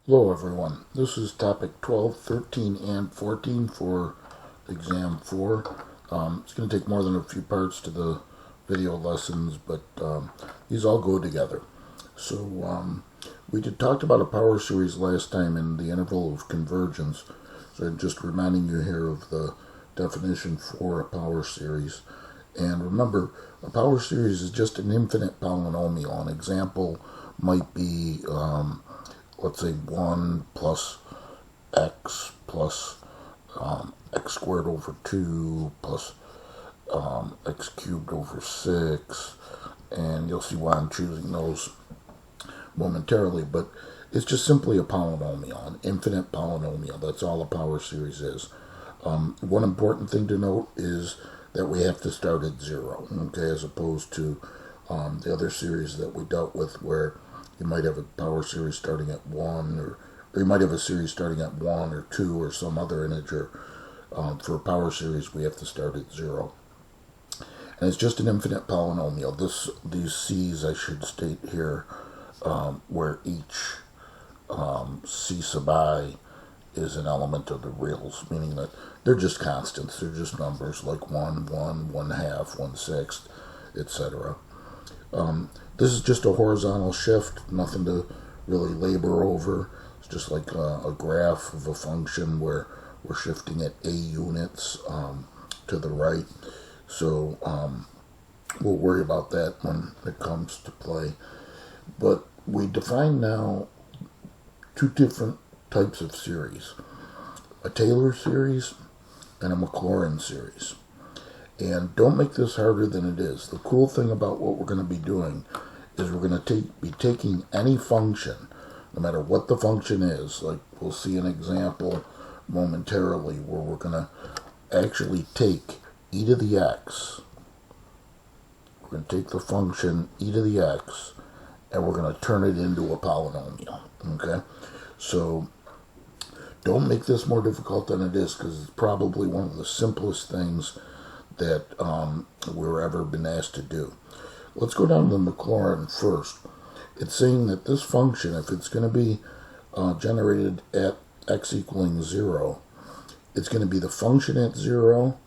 Hello everyone, this is topic 12, 13, and 14 for exam 4. It's going to take more than a few parts to the video lessons, but these all go together. So we talked about a power series last time in the interval of convergence, so I'm just reminding you here of the definition for a power series. And remember, a power series is just an infinite polynomial. An example might be let's say 1 plus x plus x squared over 2 plus x cubed over 6, and you'll see why I'm choosing those momentarily, but it's just simply a polynomial, an infinite polynomial. That's all a power series is. One important thing to note is that we have to start at 0, okay, as opposed to the other series that we dealt with where you might have a power series starting at 1, or you might have a series starting at 1 or 2 or some other integer. For a power series, we have to start at 0. And it's just an infinite polynomial. These c's, I should state here, where each c sub I is an element of the reals, meaning that they're just constants. They're just numbers like 1, 1, 1/2, 1/6, etc. This is just a horizontal shift, nothing to really labor over. It's just like a graph of a function where we're shifting at a units to the right. So we'll worry about that when it comes to play. But we define now two different types of series: a Taylor series and a Maclaurin series. And don't make this harder than it is. The cool thing about what we're going to be doing is we're going to be taking any function, no matter what the function is. Like we'll see an example momentarily where we're going to actually take e to the x. We're going to take the function e to the x and we're going to turn it into a polynomial. Okay? So don't make this more difficult than it is, because it's probably one of the simplest things that we've ever been asked to do. Let's go down to Maclaurin first. It's saying that this function, if it's going to be generated at x equaling 0, it's going to be the function at 0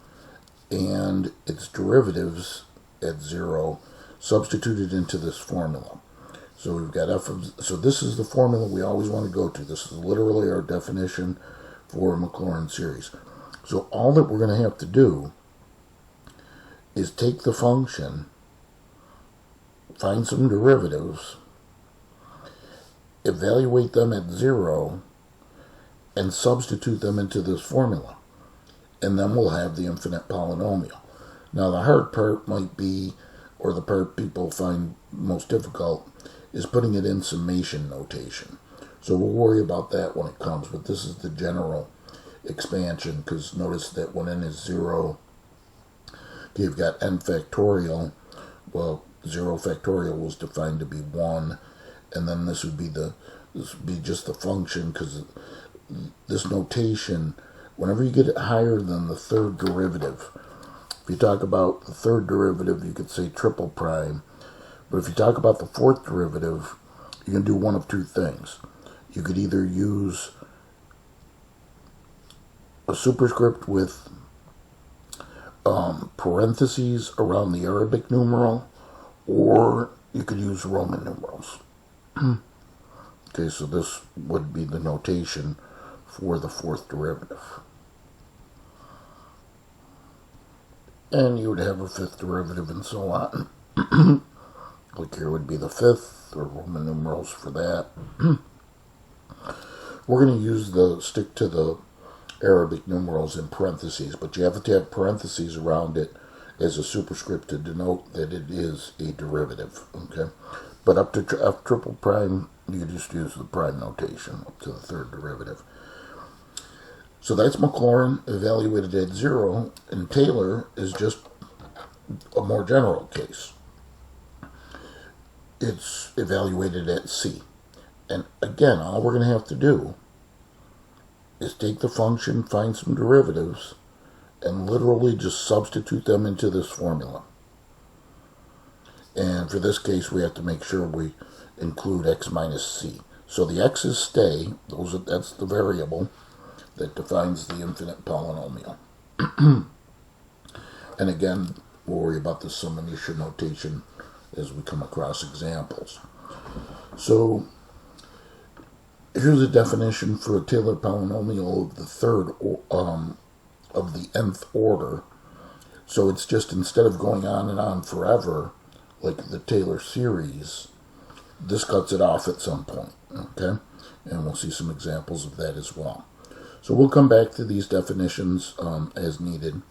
and its derivatives at 0 substituted into this formula. So we've got so this is the formula we always want to go to. This is literally our definition for a Maclaurin series. So all that we're going to have to do is take the function, find some derivatives, evaluate them at 0, and substitute them into this formula. And then we'll have the infinite polynomial. Now the hard part might be, or the part people find most difficult, is putting it in summation notation. So we'll worry about that when it comes, but this is the general expansion, because notice that when n is 0, you've got n factorial. Well, 0 factorial was defined to be 1, and then this would be just the function, because this notation, whenever you get it higher than the third derivative, if you talk about the third derivative, you could say triple prime. But if you talk about the fourth derivative, you can do one of two things. You could either use a superscript with parentheses around the Arabic numeral, or you could use Roman numerals. Okay, so this would be the notation for the fourth derivative. And you would have a fifth derivative and so on. Like here would be the fifth, or Roman numerals for that. We're going to stick to the Arabic numerals in parentheses, but you have to have parentheses around it as a superscript to denote that it is a derivative. Okay, but up to f triple prime, you just use the prime notation up to the third derivative. So that's Maclaurin evaluated at 0, and Taylor is just a more general case. It's evaluated at c. And again, all we're going to have to do is take the function, find some derivatives, and literally just substitute them into this formula. And for this case, we have to make sure we include x minus c. So the x's stay. That's the variable that defines the infinite polynomial. And again, we'll worry about the summation notation as we come across examples. So here's a definition for a Taylor polynomial of the of the nth order. So it's just, instead of going on and on forever, like the Taylor series, this cuts it off at some point, okay? And we'll see some examples of that as well. So we'll come back to these definitions as needed.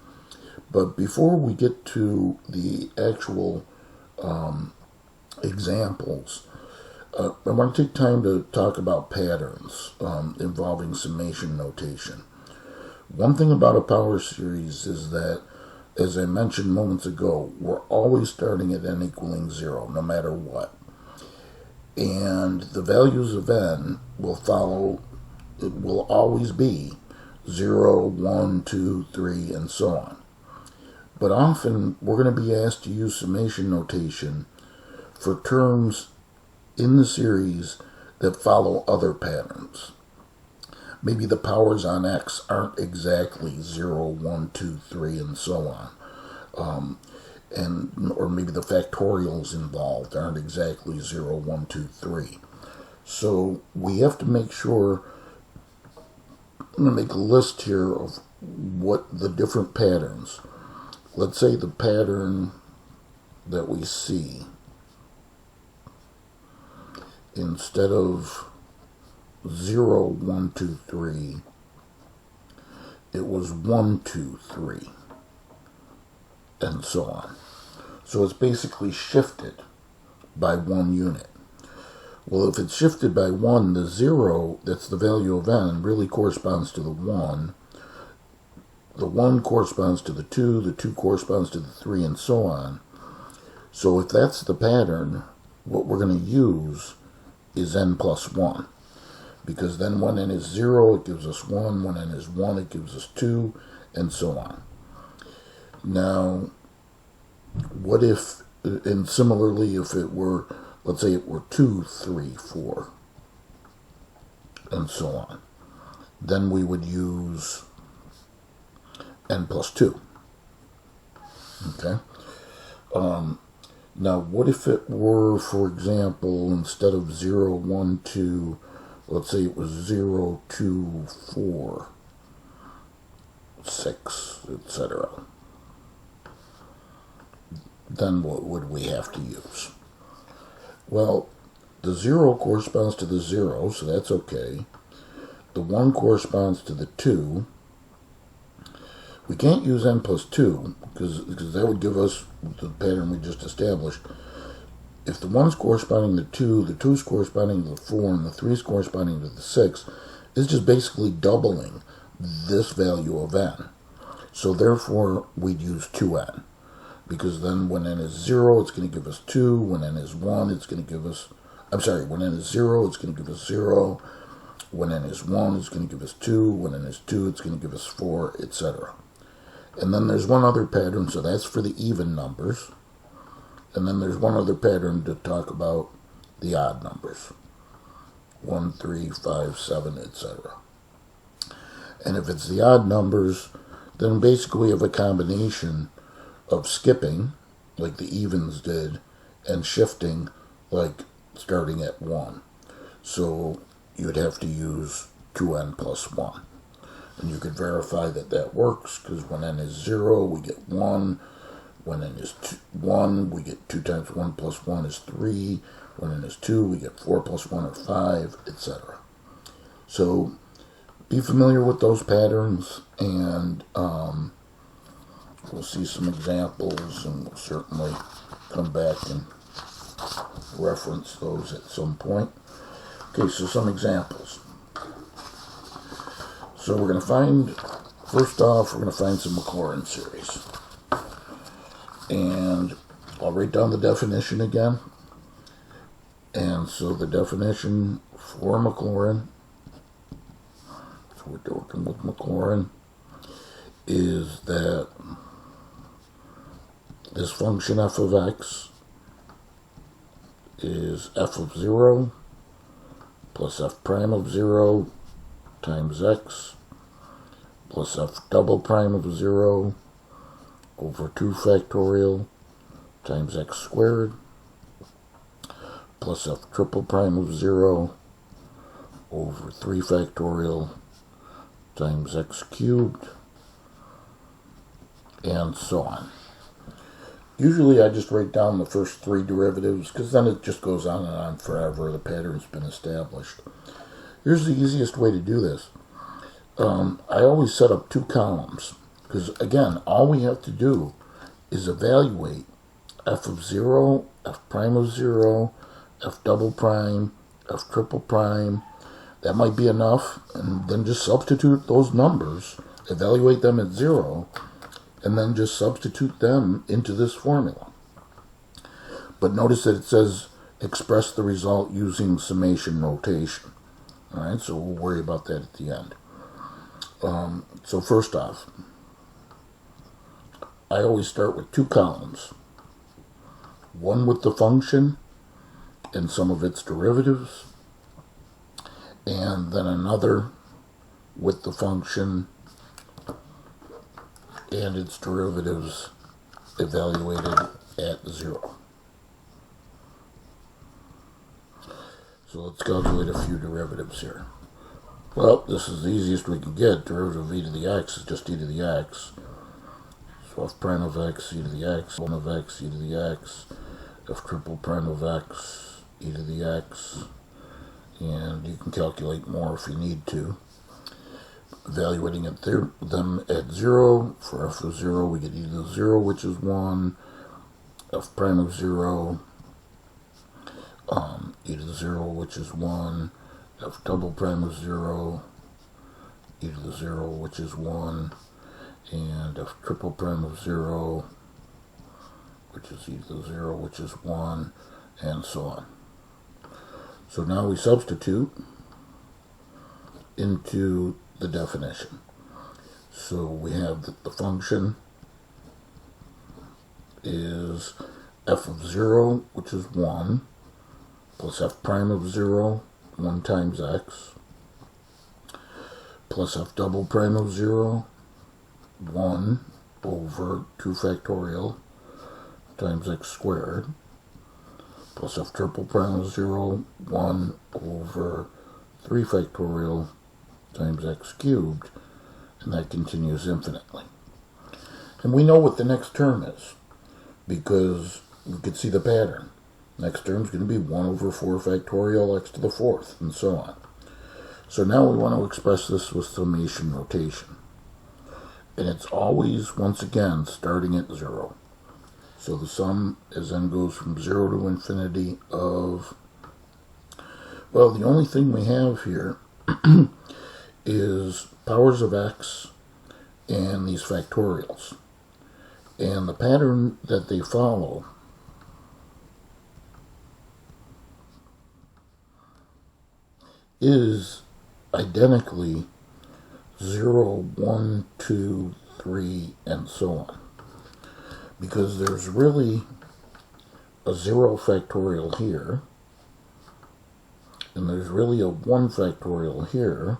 But before we get to the actual examples, I want to take time to talk about patterns involving summation notation. One thing about a power series is that, as I mentioned moments ago, we're always starting at n equaling 0, no matter what. And the values of n will follow, it will always be 0, 1, 2, 3, and so on. But often, we're going to be asked to use summation notation for terms in the series that follow other patterns. Maybe the powers on x aren't exactly 0, 1, 2, 3, and so on. Or maybe the factorials involved aren't exactly 0, 1, 2, 3. So we have to make sure, I'm going to make a list here of what the different patterns. Let's say the pattern that we see, instead of 0, 1, 2, 3, it was 1, 2, 3, and so on. So it's basically shifted by 1 unit. Well, if it's shifted by 1, the 0, that's the value of n, really corresponds to the 1. The 1 corresponds to the 2, the 2 corresponds to the 3, and so on. So if that's the pattern, what we're going to use is n plus 1. Because then when n is 0, it gives us 1. When n is 1, it gives us 2, and so on. Now, what if, and similarly, if it were, let's say it were 2, 3, 4, and so on, then we would use n plus 2. Okay? Now, what if it were, for example, instead of 0, 1, 2, let's say it was 0, 2, 4, 6, etc. Then what would we have to use? Well, the 0 corresponds to the 0, so that's okay. The 1 corresponds to the 2. We can't use n plus 2, because that would give us the pattern we just established. If the 1's corresponding to 2, the 2's corresponding to the 4, and the 3's corresponding to the 6, it's just basically doubling this value of n. So therefore, we'd use 2n. Because then when n is 0, it's going to give us 2. When n is 1, it's going to give us, when n is 0, it's going to give us 0. When n is 1, it's going to give us 2. When n is 2, it's going to give us 4, etc. And then there's one other pattern, so that's for the even numbers. And then there's one other pattern to talk about the odd numbers. 1, 3, 5, 7, etc. And if it's the odd numbers, then basically we have a combination of skipping, like the evens did, and shifting, like starting at 1. So you'd have to use 2n plus 1. And you could verify that that works, because when n is 0, we get 1. When n is 1, we get 2 times 1 plus 1 is 3. When n is 2, we get 4 plus 1 or 5, etc. So be familiar with those patterns, and we'll see some examples, and we'll certainly come back and reference those at some point. Okay, so some examples. So we're going to find, first off, we're going to find some Maclaurin series. And I'll write down the definition again. And so the definition for Maclaurin, so we're working with Maclaurin, is that this function f of x is f of 0 plus f prime of 0 times x plus f double prime of 0 over 2 factorial times x squared plus f triple prime of 0 over 3 factorial times x cubed, and so on. Usually I just write down the first 3 derivatives because then it just goes on and on forever. The pattern's been established. Here's the easiest way to do this. I always set up 2 columns because, again, all we have to do is evaluate f of 0, f prime of 0, f double prime, f triple prime. That might be enough, and then just substitute those numbers, evaluate them at 0, and then just substitute them into this formula. But notice that it says express the result using summation notation. Alright, so we'll worry about that at the end. So first off, I always start with 2 columns. One with the function and some of its derivatives, and then another with the function and its derivatives evaluated at 0. So let's calculate a few derivatives here. Well, this is the easiest we can get. Derivative of e to the x is just e to the x. So f prime of x, e to the x, 1 of x, e to the x, f triple prime of x, e to the x, and you can calculate more if you need to. Evaluating them at 0, for f of 0 we get e to the 0, which is 1, f prime of 0, e to the 0, which is 1, f double prime of 0, e to the 0, which is 1, and f triple prime of 0, which is e to the 0, which is 1, and so on. So now we substitute into the definition. So we have that the function is f of 0, which is 1, plus f prime of 0, 1 times x, plus f double prime of 0, 1 over 2 factorial times x squared, plus f triple prime of 0, 1 over 3 factorial times x cubed, and that continues infinitely. And we know what the next term is, because we could see the pattern. Next term is going to be 1 over 4 factorial x to the 4th, and so on. So now we want to express this with summation notation. And it's always, once again, starting at 0. So the sum as n goes from 0 to infinity of, well, the only thing we have here is powers of x and these factorials. And the pattern that they follow is identically 0, 1, 2, 3, and so on. Because there's really a 0 factorial here, and there's really a 1 factorial here,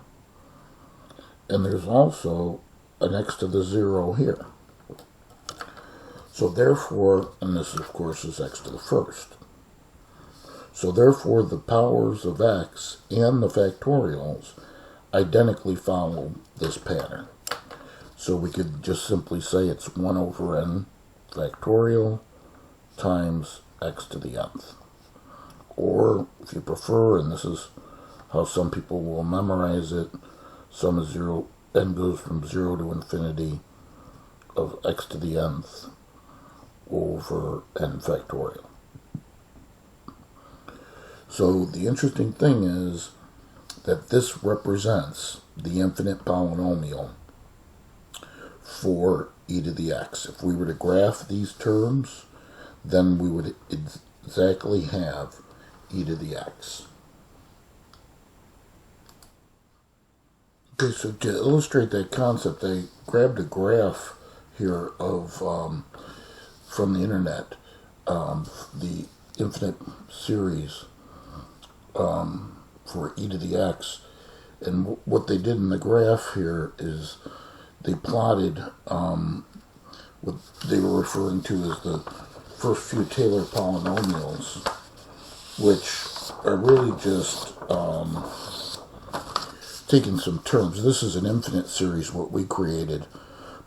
and there's also an x to the 0 here. So therefore, and this of course is x to the 1st. So therefore the powers of x and the factorials identically follow this pattern. So we could just simply say it's 1 over n factorial times x to the nth. Or, if you prefer, and this is how some people will memorize it, sum is 0, n goes from 0 to infinity of x to the nth over n factorial. So the interesting thing is that this represents the infinite polynomial for e to the x. If we were to graph these terms, then we would exactly have e to the x. Okay, so to illustrate that concept, I grabbed a graph here of from the internet, the infinite series for e to the x. And what they did in the graph here is they plotted what they were referring to as the first few Taylor polynomials, which are really just taking some terms. This is an infinite series, what we created,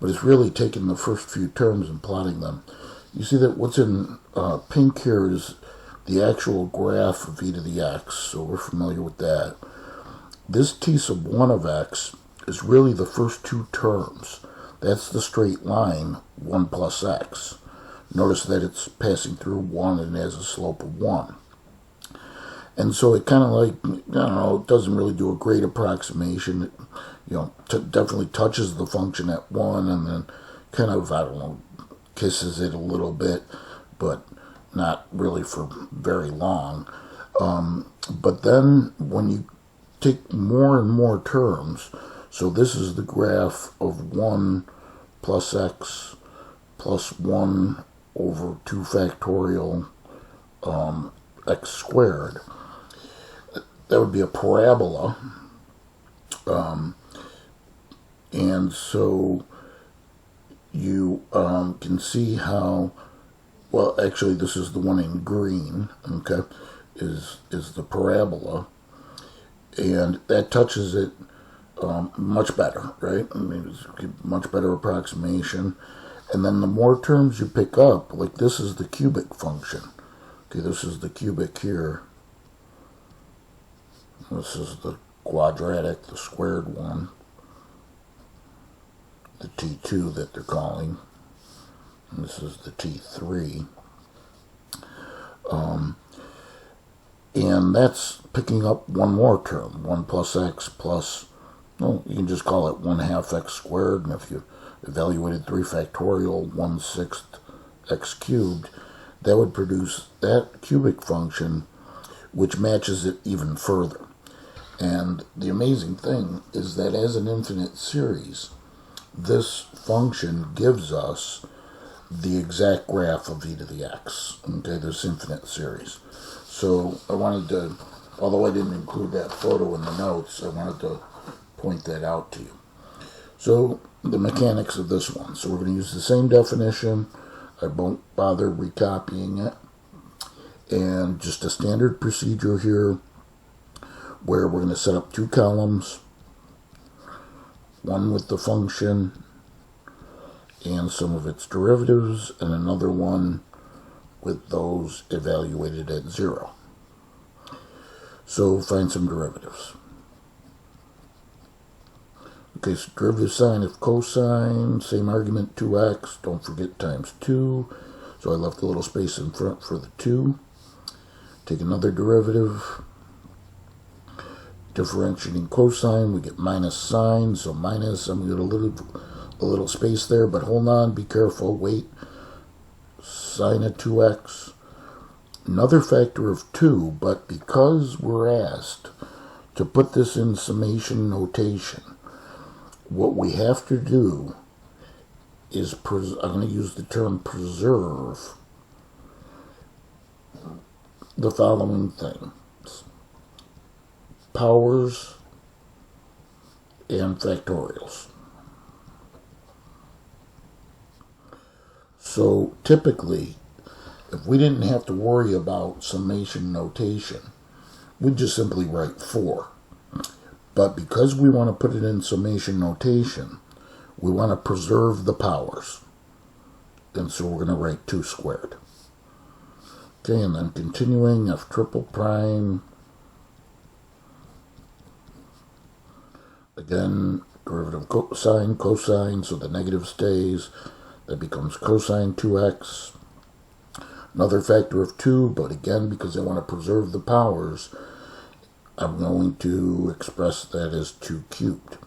but it's really taking the first few terms and plotting them. You see that what's in pink here is the actual graph of e to the x, so we're familiar with that. This t sub 1 of x is really the first two terms. That's the straight line, 1 plus x. Notice that it's passing through 1 and has a slope of 1. And so it kind of like, I don't know, it doesn't really do a great approximation. It, definitely touches the function at 1 and then kind of, I don't know, kisses it a little bit, but not really for very long. But then when you take more and more terms, so this is the graph of 1 plus x plus 1 over 2 factorial x squared. That would be a parabola. And so you can see how, well, actually this is the one in green, okay, is the parabola. And that touches it much better, right? I mean, it's a much better approximation. And then the more terms you pick up, like this is the cubic function. Okay, this is the cubic here. This is the quadratic, the squared one. The T2 that they're calling. And this is the T3. And that's picking up one more term, 1 plus x plus, well, you can just call it 1/2 x squared, and if you evaluated 3 factorial, 1/6 x cubed, that would produce that cubic function, which matches it even further. And the amazing thing is that as an infinite series, this function gives us the exact graph of e to the x, okay, this infinite series. So I wanted to, although I didn't include that photo in the notes, I wanted to point that out to you. So the mechanics of this one. So we're going to use the same definition. I won't bother recopying it. And just a standard procedure here where we're going to set up 2 columns, one with the function and some of its derivatives, and another one with those evaluated at 0. So find some derivatives. Okay, so derivative sign of cosine, same argument, 2x, don't forget times 2. So I left a little space in front for the 2. Take another derivative. Differentiating cosine, we get minus sine, so minus, I'm going to get a little space there, but hold on, be careful, wait. Sine of 2x, another factor of 2, but because we're asked to put this in summation notation, what we have to do is, I'm going to use the term preserve the following things: powers and factorials. So typically, if we didn't have to worry about summation notation, we'd just simply write 4. But because we want to put it in summation notation, we want to preserve the powers. And so we're going to write 2 squared. Okay, and then continuing, f triple prime. Again, derivative cosine, cosine, so the negative stays. That becomes cosine 2x. Another factor of 2, but again, because I want to preserve the powers, I'm going to express that as 2 cubed.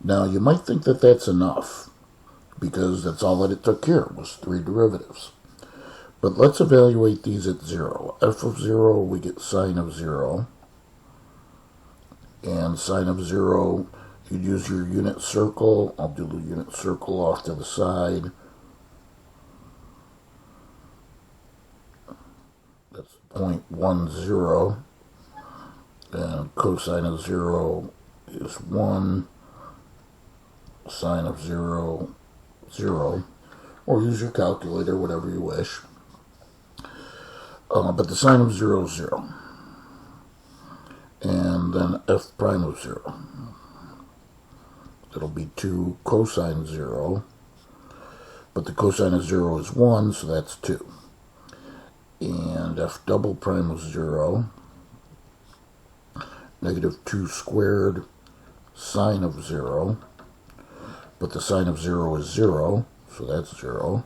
Now, you might think that that's enough, because that's all that it took here, was 3 derivatives. But let's evaluate these at 0. F of 0, we get sine of 0. And sine of 0, you'd use your unit circle. I'll do the unit circle off to the side. That's 0.10. and cosine of 0 is 1, sine of 0, 0, or use your calculator, whatever you wish. But the sine of 0 is 0. And then f prime of 0. It'll be 2 cosine 0, but the cosine of 0 is 1, so that's 2. And f double prime of 0, negative 2 squared sine of 0, but the sine of 0 is 0, so that's 0.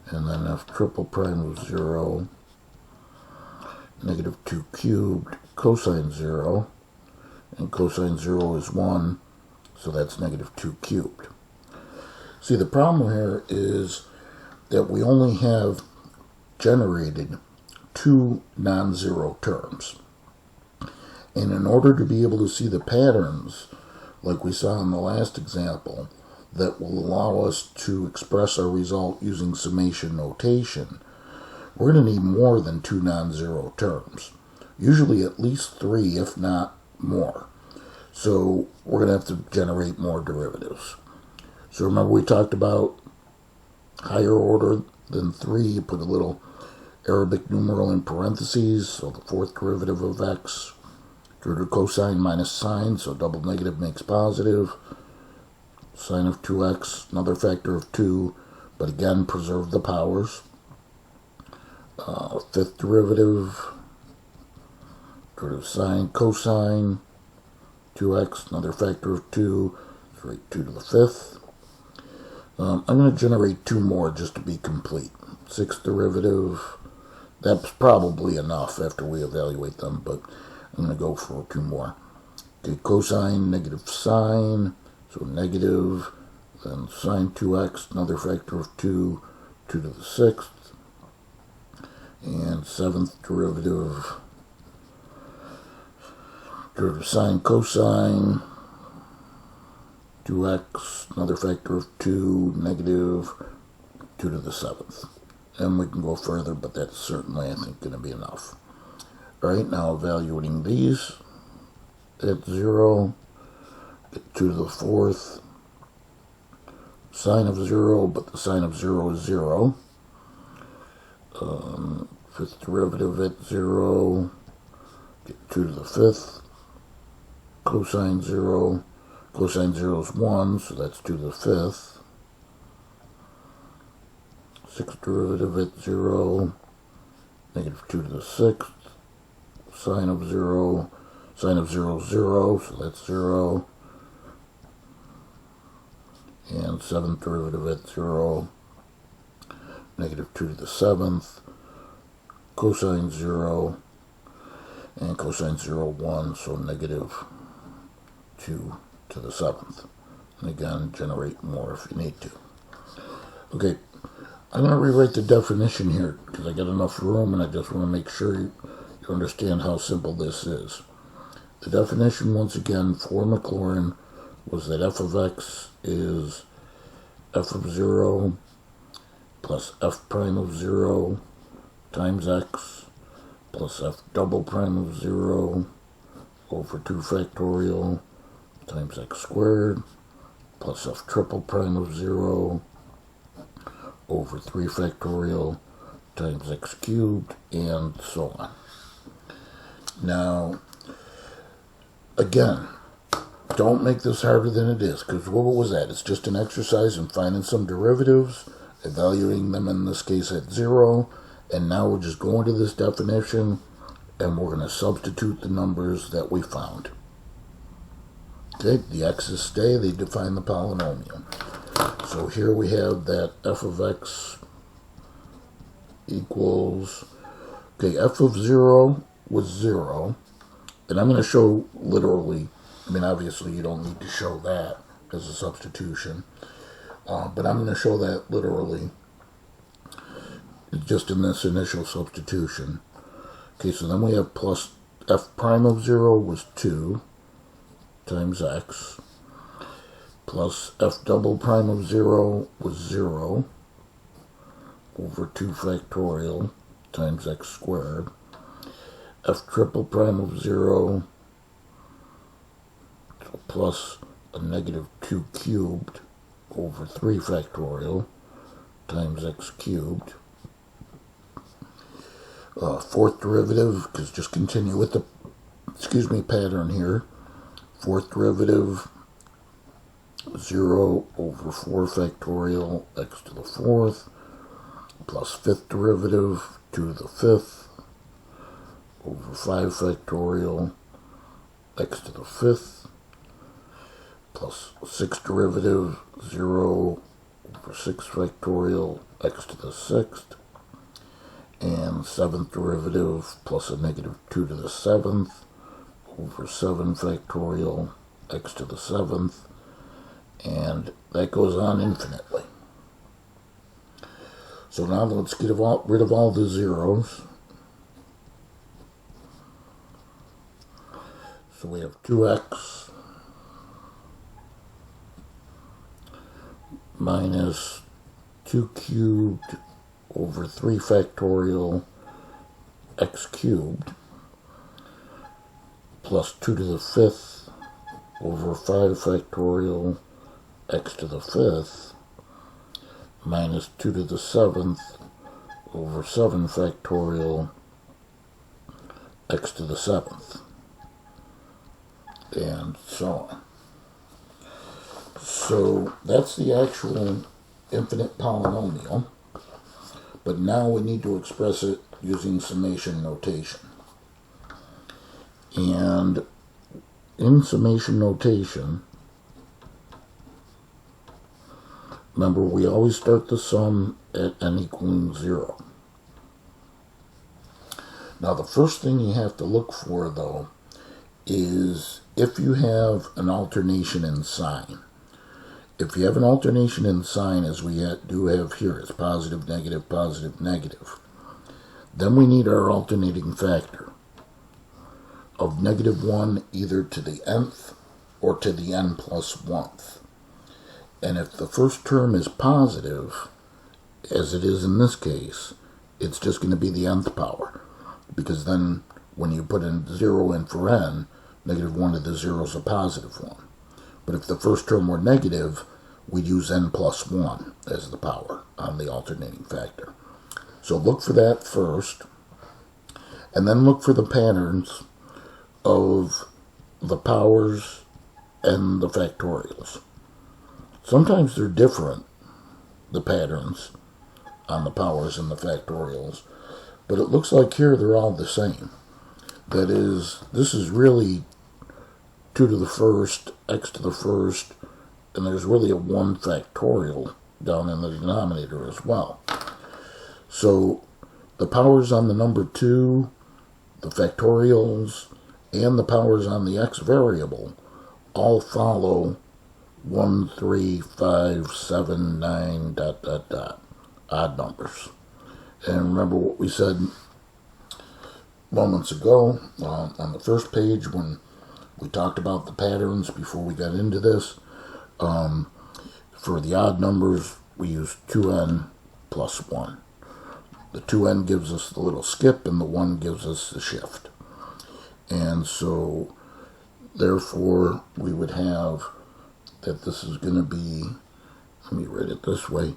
And then f triple prime of 0, negative 2 cubed cosine 0, and cosine 0 is 1, so that's negative 2 cubed. See, the problem here is that we only have generated 2 non-zero terms. And in order to be able to see the patterns, like we saw in the last example, that will allow us to express our result using summation notation, we're going to need more than 2 non-zero terms. Usually at least 3, if not more. So we're going to have to generate more derivatives. So remember we talked about higher order than 3. You put a little Arabic numeral in parentheses, so the fourth derivative of x, derivative cosine minus sine, so double negative makes positive. Sine of 2x, another factor of 2, but again preserve the powers. Fifth derivative, derivative sine cosine 2x, another factor of 2, so write 2 to the fifth. I'm going to generate 2 more just to be complete. Sixth derivative, that's probably enough after we evaluate them, but I'm going to go for 2 more. Okay, cosine, negative sine, so negative, then sine 2x, another factor of 2, 2 to the sixth. And seventh derivative, derivative sine cosine 2x, another factor of 2, negative 2 to the seventh. And we can go further, but that's certainly, I think, going to be enough. Alright, now evaluating these at 0, get 2 to the fourth, sine of 0, but the sine of 0 is 0. Fifth derivative at 0, get 2 to the fifth, cosine 0, cosine 0 is 1, so that's 2 to the fifth. Sixth derivative at 0, negative 2 to the sixth, sine of 0 is 0, so that's 0. And seventh derivative at 0, negative 2 to the seventh, cosine 0, and cosine 0, 1, so negative 2 to the seventh. And again, generate more if you need to. Okay, I'm going to rewrite the definition here because I got enough room and I just want to make sure you understand how simple this is. The definition, once again, for Maclaurin was that f of x is f of 0 plus f prime of 0 times x plus f double prime of 0 over 2 factorial times x squared plus f triple prime of 0 over 3 factorial times x cubed, and so on. Now, again, don't make this harder than it is, because what was that? It's just an exercise in finding some derivatives, evaluating them in this case at 0, and now we're just going to this definition, and we're going to substitute the numbers that we found. Okay, the x's stay, they define the polynomial. So here we have that f of x equals, okay, f of 0 was 0, and I'm going to show literally, I mean obviously you don't need to show that as a substitution, but I'm going to show that literally just in this initial substitution. Okay, so then we have plus f prime of 0 was 2 times x, plus f double prime of 0 was 0 over 2 factorial times x squared. F triple prime of 0 plus a negative 2 cubed over 3 factorial times x cubed. Fourth derivative, because just continue with the, pattern here. Fourth derivative, 0 over 4 factorial x to the fourth, plus fifth derivative, 2 to the fifth, over 5 factorial x to the fifth, plus sixth derivative, 0 over 6 factorial x to the sixth, and seventh derivative plus a negative 2 to the seventh over 7 factorial x to the seventh, and that goes on infinitely. So now let's get rid of all the zeros. So we have 2x minus 2 cubed over 3 factorial x cubed plus 2 to the fifth over 5 factorial x to the fifth minus 2 to the seventh over 7 factorial x to the seventh, and so on. So that's the actual infinite polynomial, but now we need to express it using summation notation. And in summation notation, remember, we always start the sum at n equaling 0. Now, the first thing you have to look for, though, is if you have an alternation in sign. If you have an alternation in sign, as we do have here, it's positive, negative, then we need our alternating factor of -1 either to the nth or to the n plus 1th. And if the first term is positive, as it is in this case, it's just going to be the nth power, because then when you put in 0 in for n, -1 to the 0 is a positive 1. But if the first term were negative, we'd use n plus 1 as the power on the alternating factor. So look for that first, and then look for the patterns of the powers and the factorials. Sometimes they're different, the patterns on the powers and the factorials, but it looks like here they're all the same. That is, this is really 2 to the first, x to the first, and there's really a 1 factorial down in the denominator as well. So the powers on the number 2, the factorials, and the powers on the x variable all follow 1, 3, 5, 7, 9, ... odd numbers. And remember what we said moments ago on the first page when we talked about the patterns before we got into this. For the odd numbers, we use 2n plus 1. The 2n gives us the little skip, and the 1 gives us the shift. And so, therefore, we would have that this is going to be, let me write it this way,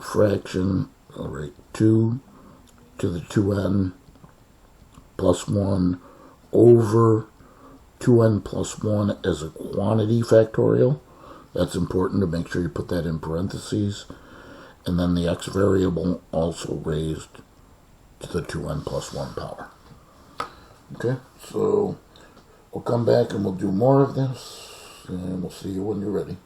fraction, I'll write 2 to the 2n plus 1 over 2n plus 1 as a quantity factorial. That's important to make sure you put that in parentheses. And then the x variable also raised to the 2n plus 1 power. Okay, so we'll come back and we'll do more of this, and we'll see you when you're ready.